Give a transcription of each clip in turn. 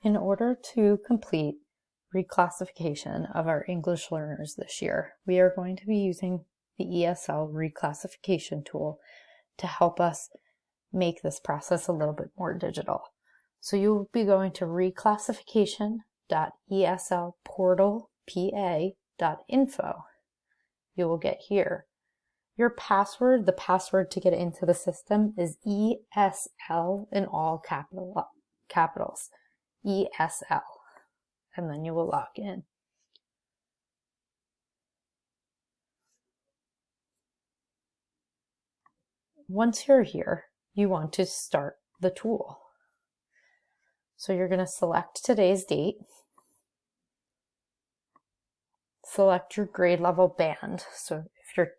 In order to complete reclassification of our English learners this year, we are going to be using the ESL Reclassification Tool to help us make this process a little bit more digital. So you'll be going to reclassification.eslportalpa.info. You will get here. Your password, the password to get into the system, is ESL in all capitals. ESL. And then you will log in. Once you're here, you want to start the tool. So you're going to select today's date. Select your grade level band. So if you're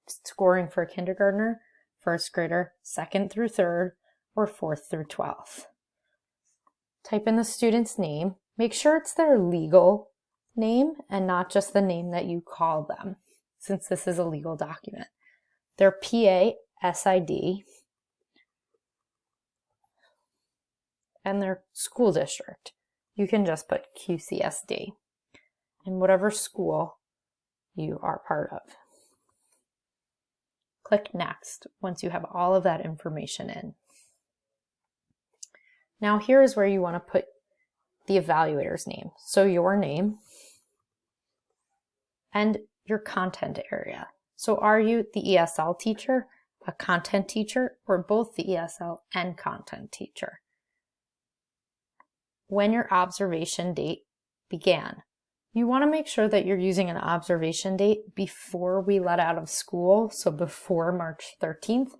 scoring for a kindergartner, first grader, 2nd through 3rd, or 4th through 12th. Type in the student's name. Make sure it's their legal name and not just the name that you call them, since this is a legal document. Their PA SID and their school district. You can just put QCSD and whatever school you are part of. Click Next once you have all of that information in. Now here is where you want to put the evaluator's name. So your name and your content area. So are you the ESL teacher, a content teacher, or both the ESL and content teacher? When your observation date began. You want to make sure that you're using an observation date before we let out of school, so before March 13th.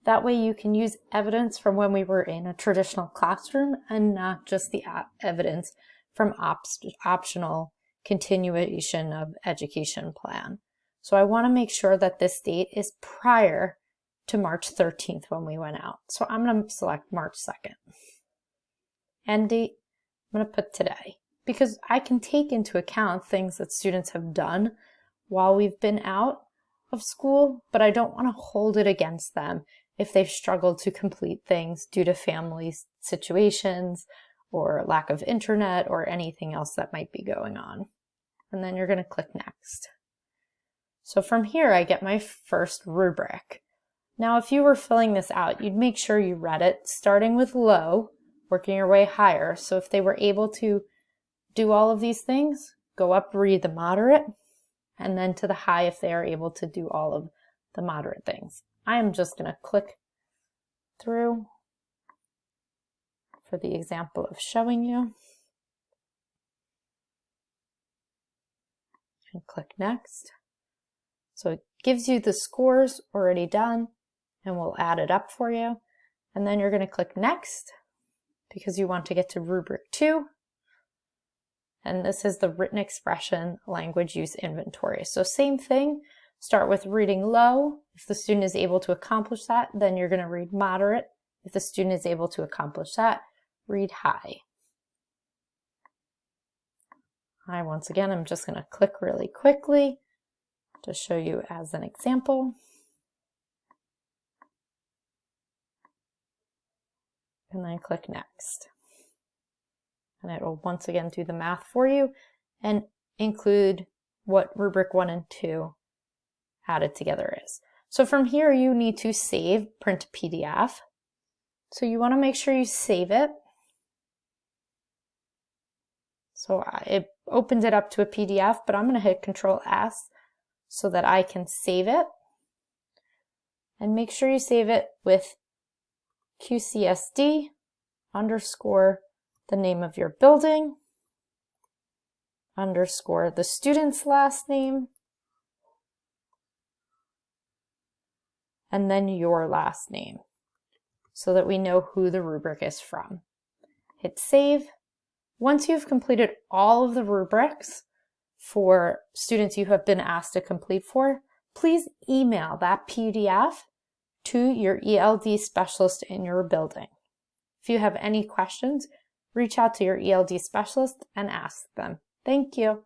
That way you can use evidence from when we were in a traditional classroom and not just the evidence from optional continuation of education plan. So I want to make sure that this date is prior to March 13th when we went out. So I'm going to select March 2nd. End date, I'm going to put today, because I can take into account things that students have done while we've been out of school, but I don't want to hold it against them if they've struggled to complete things due to family situations or lack of internet or anything else that might be going on. And then you're going to click Next. So from here, I get my first rubric. Now, if you were filling this out, you'd make sure you read it starting with low, working your way higher. So if they were able to do all of these things, go up, read the moderate, and then to the high if they are able to do all of the moderate things. I am just going to click through for the example of showing you. And click Next. So it gives you the scores already done, and we'll add it up for you. And then you're going to click Next because you want to get to rubric 2. And this is the written expression language use inventory. So same thing, start with reading low. If the student is able to accomplish that, then you're going to read moderate. If the student is able to accomplish that, read high. Once again, I'm just going to click really quickly to show you as an example. And then click Next. And it will once again do the math for you and include what rubric 1 and 2 added together is. So from here, you need to save, print PDF. So you want to make sure you save it. So it opens it up to a PDF, but I'm going to hit Control S so that I can save it. And make sure you save it with QCSD _ the name of your building _ the student's last name, and then your last name so that we know who the rubric is from. Hit Save. Once you've completed all of the rubrics for students you have been asked to complete for, please email that PDF to your ELD specialist in your building. If you have any questions, reach out to your ELD specialist and ask them. Thank you.